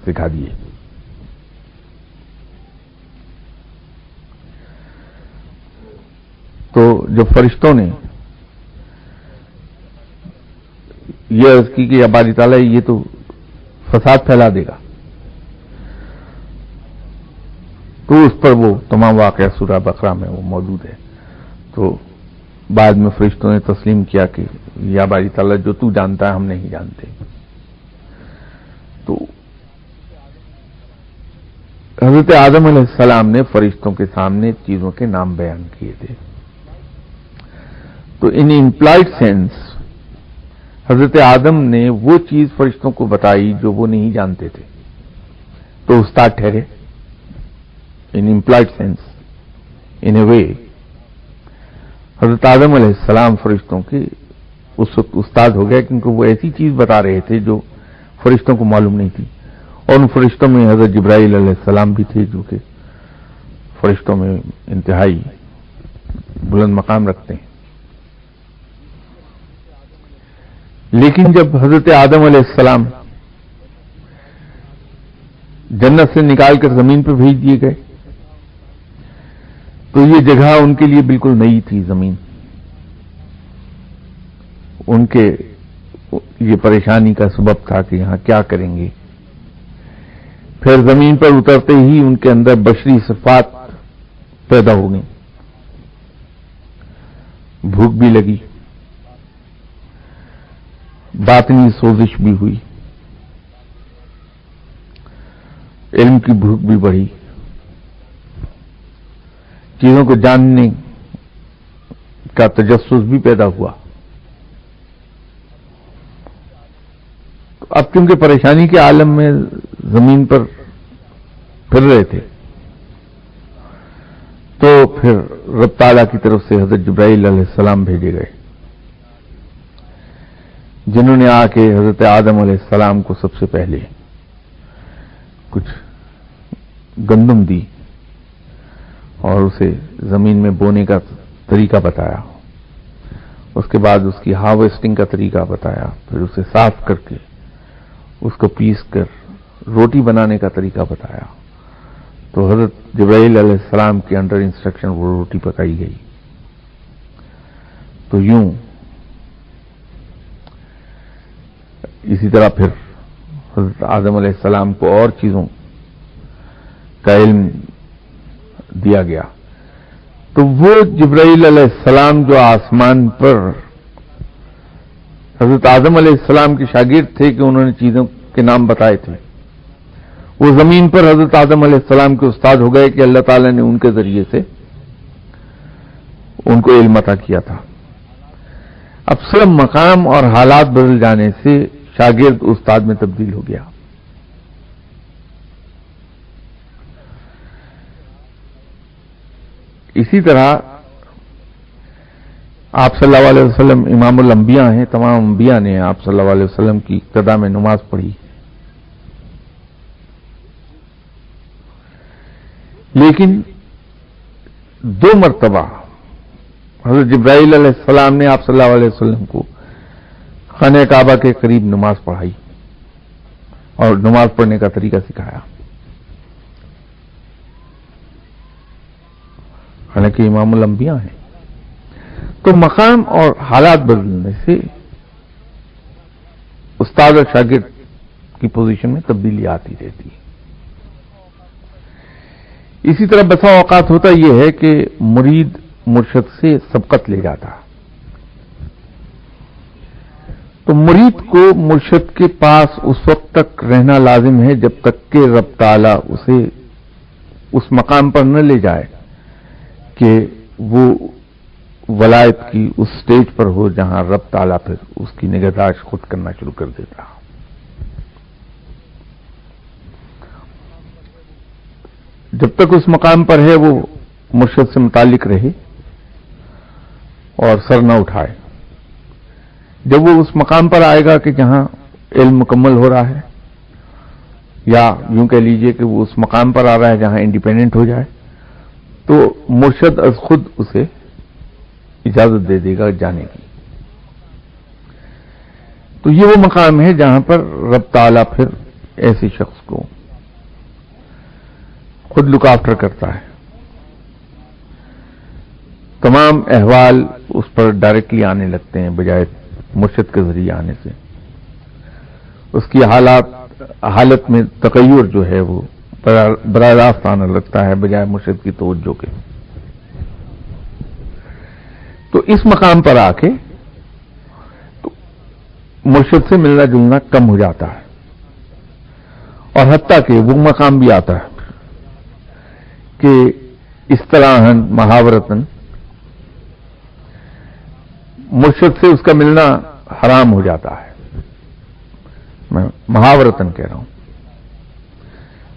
سکھا دیے. تو جب فرشتوں نے یہ عرض کی کہ یا باری تعالیٰ یہ تو فساد پھیلا دے گا، تو اس پر وہ تمام واقعہ سورہ بقرہ میں وہ موجود ہے. تو بعد میں فرشتوں نے تسلیم کیا کہ یا باری تعالیٰ جو تو جانتا ہے ہم نہیں جانتے. تو حضرت آدم علیہ السلام نے فرشتوں کے سامنے چیزوں کے نام بیان کیے تھے. تو ان امپلائڈ سینس حضرت آدم نے وہ چیز فرشتوں کو بتائی جو وہ نہیں جانتے تھے، تو استاد ٹھہرے. ان امپلائڈ سینس ان اے وے حضرت آدم علیہ السلام فرشتوں کے اس وقت استاد ہو گیا، کیونکہ وہ ایسی چیز بتا رہے تھے جو فرشتوں کو معلوم نہیں تھی. اور ان فرشتوں میں حضرت جبرائیل علیہ السلام بھی تھے، جو کہ فرشتوں میں انتہائی بلند مقام رکھتے ہیں. لیکن جب حضرت آدم علیہ السلام جنت سے نکال کر زمین پہ بھیج دیے گئے تو یہ جگہ ان کے لیے بالکل نئی تھی. زمین ان کے یہ پریشانی کا سبب تھا کہ یہاں کیا کریں گے. پھر زمین پر اترتے ہی ان کے اندر بشری صفات پیدا ہو گئیں. بھوک بھی لگی، باطنی سوزش بھی ہوئی، علم کی بھوک بھی بڑھی، چیزوں کو جاننے کا تجسس بھی پیدا ہوا. اب چونکہ پریشانی کے عالم میں زمین پر پھر رہے تھے، تو پھر رب تعالیٰ کی طرف سے حضرت جبرائیل علیہ السلام بھیجے گئے، جنہوں نے آ کے حضرت آدم علیہ السلام کو سب سے پہلے کچھ گندم دی اور اسے زمین میں بونے کا طریقہ بتایا. اس کے بعد اس کی ہارویسٹنگ کا طریقہ بتایا، پھر اسے صاف کر کے اس کو پیس کر روٹی بنانے کا طریقہ بتایا. تو حضرت جبرائیل علیہ السلام کے انڈر انسٹرکشن وہ روٹی پکائی گئی. تو یوں اسی طرح پھر حضرت آدم علیہ السلام کو اور چیزوں کا علم دیا گیا. تو وہ جبرائیل علیہ السلام جو آسمان پر حضرت آدم علیہ السلام کے شاگرد تھے کہ انہوں نے چیزوں کے نام بتائے تھے، وہ زمین پر حضرت آدم علیہ السلام کے استاد ہو گئے کہ اللہ تعالیٰ نے ان کے ذریعے سے ان کو علم عطا کیا تھا. اب صرف مقام اور حالات بدل جانے سے شاگرد استاد میں تبدیل ہو گیا. اسی طرح آپ صلی اللہ علیہ وسلم امام الانبیاء ہیں، تمام انبیاء نے آپ صلی اللہ علیہ وسلم کی ابتدا میں نماز پڑھی، لیکن 2 مرتبہ حضرت جبرائیل علیہ السلام نے آپ صلی اللہ علیہ وسلم کو خانہ کعبہ کے قریب نماز پڑھائی اور نماز پڑھنے کا طریقہ سکھایا. حالانکہ امام الانبیاء ہیں. تو مقام اور حالات بدلنے سے استاد اور شاگرد کی پوزیشن میں تبدیلی آتی رہتی ہے. اسی طرح بسا اوقات ہوتا یہ ہے کہ مرید مرشد سے سبقت لے جاتا، تو مرید کو مرشد کے پاس اس وقت تک رہنا لازم ہے جب تک کہ رب تعالیٰ اسے اس مقام پر نہ لے جائے کہ وہ ولایت کی اس سٹیج پر ہو جہاں رب تعالیٰ پھر اس کی نگہداشت خود کرنا شروع کر دیتا. جب تک اس مقام پر ہے وہ مرشد سے متعلق رہے اور سر نہ اٹھائے. جب وہ اس مقام پر آئے گا کہ جہاں علم مکمل ہو رہا ہے، یا یوں کہہ لیجئے کہ وہ اس مقام پر آ رہا ہے جہاں انڈیپینڈنٹ ہو جائے، تو مرشد از خود اسے اجازت دے دے گا جانے کی. تو یہ وہ مقام ہے جہاں پر رب تعالیٰ پھر ایسے شخص کو خود لک آفٹر کرتا ہے، تمام احوال اس پر ڈائریکٹلی آنے لگتے ہیں بجائے مرشد کے ذریعے آنے سے، اس کی حالت میں تغیر جو ہے وہ براہ راست آنے لگتا ہے بجائے مرشد کی توجہ کے. تو اس مقام پر آ کے تو مرشد سے ملنا جلنا کم ہو جاتا ہے، اور حتیٰ کہ وہ مقام بھی آتا ہے کہ اصطلاحاً محاورتاً مرشد سے اس کا ملنا حرام ہو جاتا ہے. میں محاورتاً کہہ رہا ہوں،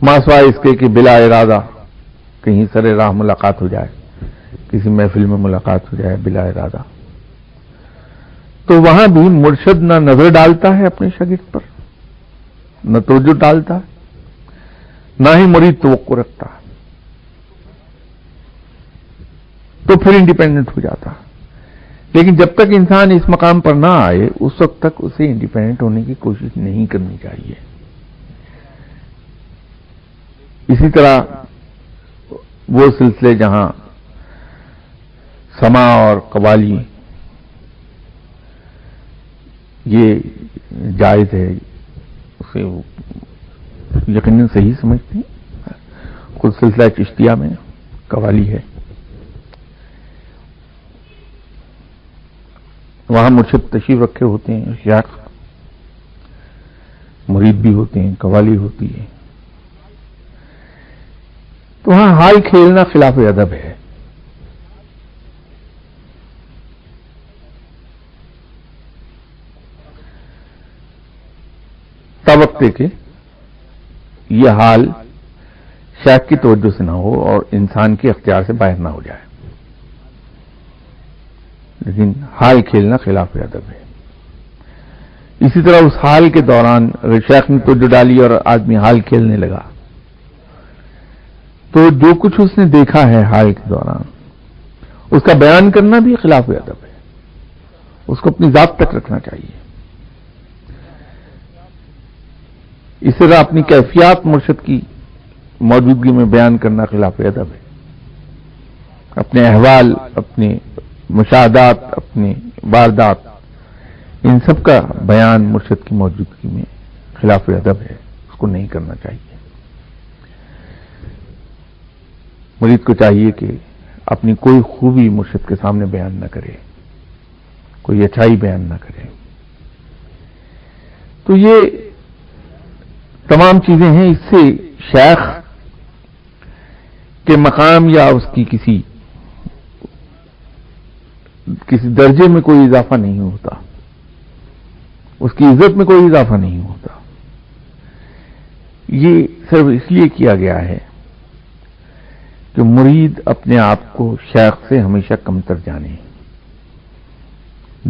ماسوائے اس کے کہ بلا ارادہ کہیں سر راہ ملاقات ہو جائے، کسی محفل میں ملاقات ہو جائے بلا ارادہ، تو وہاں بھی مرشد نہ نظر ڈالتا ہے اپنے شاگرد پر، نہ توجہ ڈالتا ہے، نہ ہی مرید توقع رکھتا ہے، تو پھر انڈیپینڈنٹ ہو جاتا ہے. لیکن جب تک انسان اس مقام پر نہ آئے اس وقت تک اسے انڈیپینڈنٹ ہونے کی کوشش نہیں کرنی چاہیے. اسی طرح وہ سلسلے جہاں سما اور قوالی یہ جائز ہے اسے یقیناً صحیح سمجھتے ہیں. خود سلسلہ چشتیہ میں قوالی ہے، وہاں مرشد تشریف رکھے ہوتے ہیں، شیخ مرید بھی ہوتے ہیں، قوالی ہوتی ہے، تو وہاں حال کھیلنا خلاف ادب ہے. توقع کہ یہ حال شیخ کی توجہ سے نہ ہو اور انسان کے اختیار سے باہر نہ ہو جائے، لیکن حال کھیلنا خلاف ادب ہے. اسی طرح اس حال کے دوران اگر شیخ نے توجہ ڈالی اور آدمی حال کھیلنے لگا تو جو کچھ اس نے دیکھا ہے حال کے دوران اس کا بیان کرنا بھی خلاف ادب ہے، اس کو اپنی ذات تک رکھنا چاہیے. اس طرح اپنی کیفیات مرشد کی موجودگی میں بیان کرنا خلاف ادب ہے. اپنے احوال، اپنے مشاہدات، اپنے واردات، ان سب کا بیان مرشد کی موجودگی میں خلاف ادب ہے، اس کو نہیں کرنا چاہیے. مرید کو چاہیے کہ اپنی کوئی خوبی مرشد کے سامنے بیان نہ کرے، کوئی اچھائی بیان نہ کرے. تو یہ تمام چیزیں ہیں، اس سے شیخ کے مقام یا اس کی کسی درجے میں کوئی اضافہ نہیں ہوتا، اس کی عزت میں کوئی اضافہ نہیں ہوتا. یہ صرف اس لیے کیا گیا ہے کہ مرید اپنے آپ کو شیخ سے ہمیشہ کمتر جانے،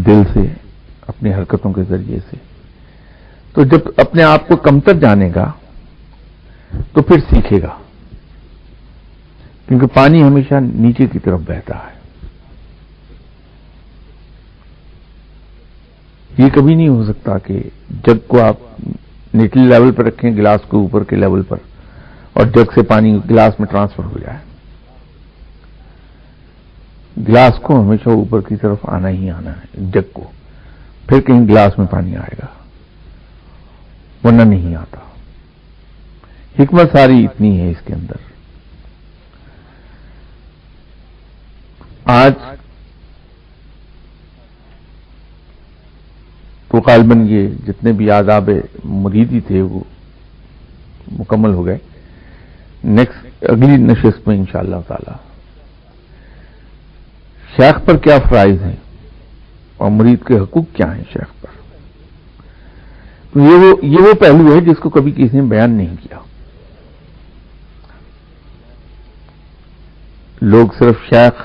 دل سے، اپنی حرکتوں کے ذریعے سے. تو جب اپنے آپ کو کمتر جانے گا تو پھر سیکھے گا، کیونکہ پانی ہمیشہ نیچے کی طرف بہتا ہے. یہ کبھی نہیں ہو سکتا کہ جگ کو آپ نچلے لیول پر رکھیں گلاس کو اوپر کے لیول پر اور جگ سے پانی گلاس میں ٹرانسفر ہو جائے. گلاس کو ہمیشہ اوپر کی طرف آنا ہی آنا ہے، جگ کو، پھر کہیں گلاس میں پانی آئے گا، ورنہ نہیں آتا. حکمت ساری اتنی ہے اس کے اندر. آج تو غالباً یہ جتنے بھی آداب مریدی تھے وہ مکمل ہو گئے. نیکسٹ اگلی نشست میں انشاءاللہ تعالی شیخ پر کیا فرائض ہیں اور مرید کے حقوق کیا ہیں شیخ پر. تو یہ وہ پہلو ہے جس کو کبھی کسی نے بیان نہیں کیا. لوگ صرف شیخ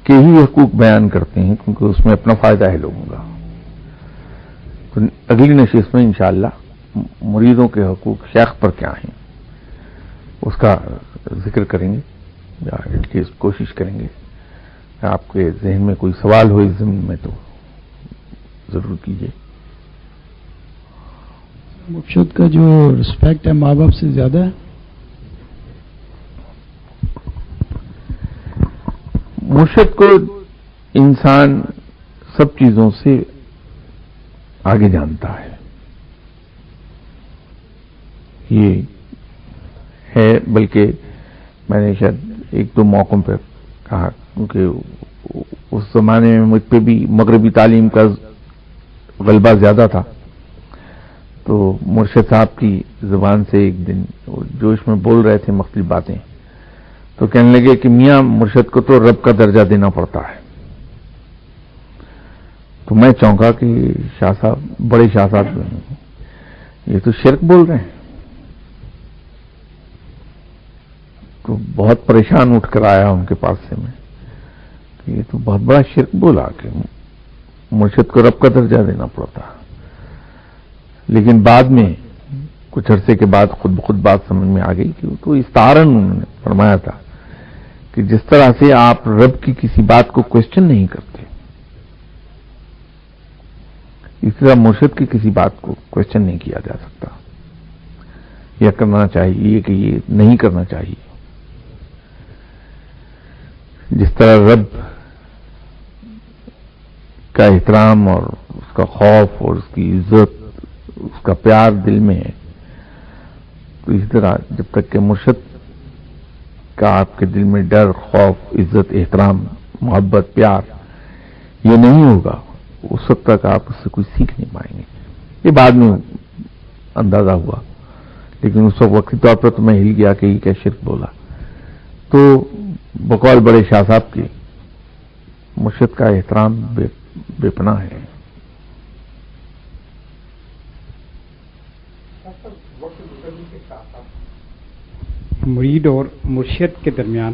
کے ہی حقوق بیان کرتے ہیں کیونکہ اس میں اپنا فائدہ ہے لوگوں کا. تو اگلی نشست میں انشاءاللہ مریدوں کے حقوق شیخ پر کیا ہیں اس کا ذکر کریں گے، یا ایٹ لیسٹ کوشش کریں گے. آپ کے ذہن میں کوئی سوال ہو اس ضمن میں تو ضرور کیجیے. مرشد کا جو رسپیکٹ ہے ماں باپ سے زیادہ ہے؟ مرشد کو انسان سب چیزوں سے آگے جانتا ہے، یہ ہے، بلکہ میں نے شاید ایک دو موقعوں پہ کہا، کیونکہ اس زمانے میں مجھ پہ بھی مغربی تعلیم کا غلبہ زیادہ تھا، تو مرشد صاحب کی زبان سے ایک دن جوش میں بول رہے تھے مختلف باتیں، تو کہنے لگے کہ میاں مرشد کو تو رب کا درجہ دینا پڑتا ہے۔ تو میں چونکا کہ شاہ صاحب، بڑے شاہ صاحب جو ہیں یہ تو شرک بول رہے ہیں، تو بہت پریشان اٹھ کر آیا ان کے پاس سے میں کہ یہ تو بہت بڑا شرک بولا کہ مرشد کو رب کا درجہ دینا پڑتا، لیکن بعد میں کچھ عرصے کے بعد خود بخود بات سمجھ میں آ گئی کہ وہ تو استعارن انہوں نے فرمایا تھا کہ جس طرح سے آپ رب کی کسی بات کو کوشچن نہیں کرتے، اس طرح مرشد کی کسی بات کو کوشچن نہیں کیا جا سکتا، یا کرنا چاہیے کہ یہ نہیں کرنا چاہیے۔ جس طرح رب کا احترام اور اس کا خوف اور اس کی عزت، اس کا پیار دل میں ہے، تو اسی طرح جب تک کہ مرشد کا آپ کے دل میں ڈر، خوف، عزت، احترام، محبت، پیار یہ نہیں ہوگا، اس وقت تک آپ اس سے کوئی سیکھ نہیں پائیں گے۔ یہ بعد میں اندازہ ہوا، لیکن اس وقت وقتی طور پر تو میں ہل گیا کہ یہ کیا شرک بولا۔ تو بقول بڑے شاہ صاحب کے مرشد کا احترام بے پناہ ہے۔ مرید اور مرشد کے درمیان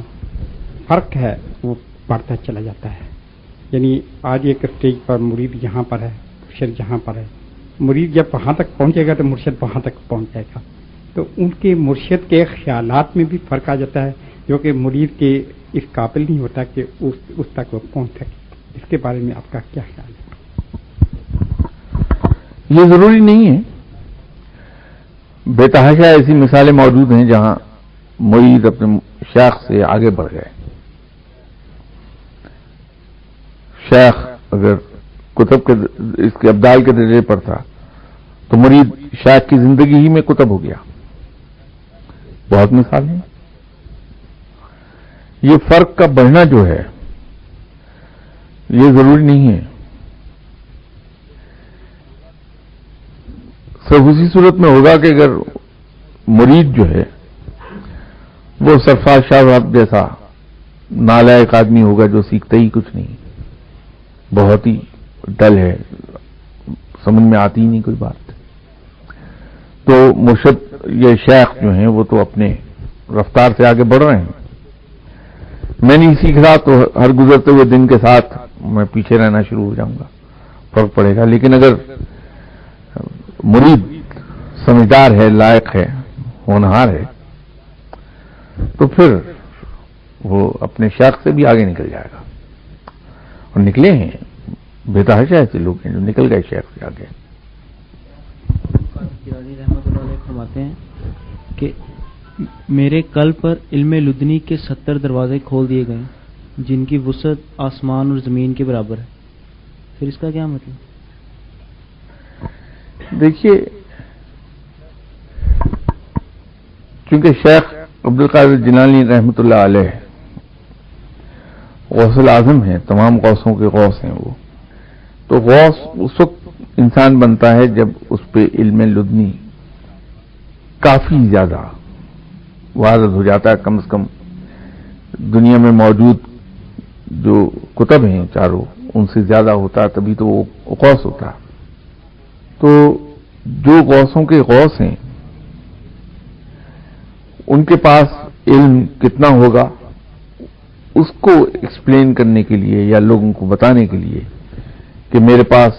فرق ہے، وہ بڑھتا چلا جاتا ہے، یعنی آج ایک اسٹیج پر مرید یہاں پر ہے، مرشد یہاں پر ہے، مرید جب وہاں تک پہنچے گا تو مرشد وہاں تک پہنچ جائے گا، تو ان کے مرشد کے خیالات میں بھی فرق آ جاتا ہے، جو کہ مرید کے اس قابل نہیں ہوتا کہ اس تک وہ پہنچ سکے۔ اس کے بارے میں آپ کا کیا خیال ہے؟ یہ ضروری نہیں ہے، بے تحاشا ایسی مثالیں موجود ہیں جہاں مرید اپنے شیخ سے آگے بڑھ گئے۔ شیخ اگر کتب کے اس کے ابدال کے درجے پر تھا تو مرید شیخ کی زندگی ہی میں کتب ہو گیا۔ بہت مثال ہیں۔ یہ فرق کا بڑھنا جو ہے یہ ضروری نہیں ہے، صرف اسی صورت میں ہوگا کہ اگر مرید جو ہے وہ سرفراز شاہ صاحب جیسا نالائق آدمی ہوگا جو سیکھتا ہی کچھ نہیں، بہت ہی ڈل ہے، سمجھ میں آتی ہی نہیں کوئی بات، تو مرشد یہ شیخ جو ہیں وہ تو اپنے رفتار سے آگے بڑھ رہے ہیں۔ میں نہیں سیکھ رہا تو ہر گزرتے ہوئے دن کے ساتھ میں پیچھے رہنا شروع ہو جاؤں گا، فرق پڑے گا، لیکن اگر مرید سمجھدار ہے، لائق ہے، ہونہار ہے، تو پھر وہ اپنے شیخ سے بھی آگے نکل جائے گا، اور نکلے ہیں بے تحاشا ایسے لوگ ہیں جو نکل گئے شیخ سے آگے۔ رحمۃ اللہ علیہ فرماتے ہیں کہ میرے قلب پر علم لدنی کے 70 دروازے کھول دیے گئے جن کی وسعت آسمان اور زمین کے برابر ہے، پھر اس کا کیا مطلب؟ دیکھیے، چونکہ شیخ عبدالقادر جیلانی رحمۃ اللہ علیہ غوث الاعظم ہیں، تمام غوثوں کے غوث ہیں وہ، تو غوث اس وقت انسان بنتا ہے جب اس پہ علم لدنی کافی زیادہ وارد ہو جاتا ہے، کم از کم دنیا میں موجود جو کتب ہیں چاروں ان سے زیادہ ہوتا ہے، تبھی تو وہ غوث ہوتا ہے۔ تو جو غوثوں کے غوث ہیں ان کے پاس علم کتنا ہوگا اس کو ایکسپلین کرنے کے لیے یا لوگوں کو بتانے کے لیے کہ میرے پاس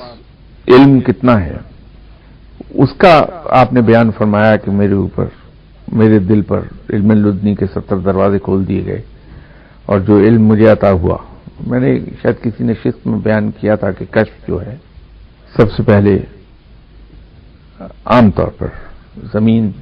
علم کتنا ہے، اس کا آپ نے بیان فرمایا کہ میرے اوپر، میرے دل پر علم لدنی کے 70 دروازے کھول دیے گئے، اور جو علم مجھے عطا ہوا، میں نے شاید کسی نشست میں بیان کیا تھا کہ کشف جو ہے سب سے پہلے عام طور پر زمین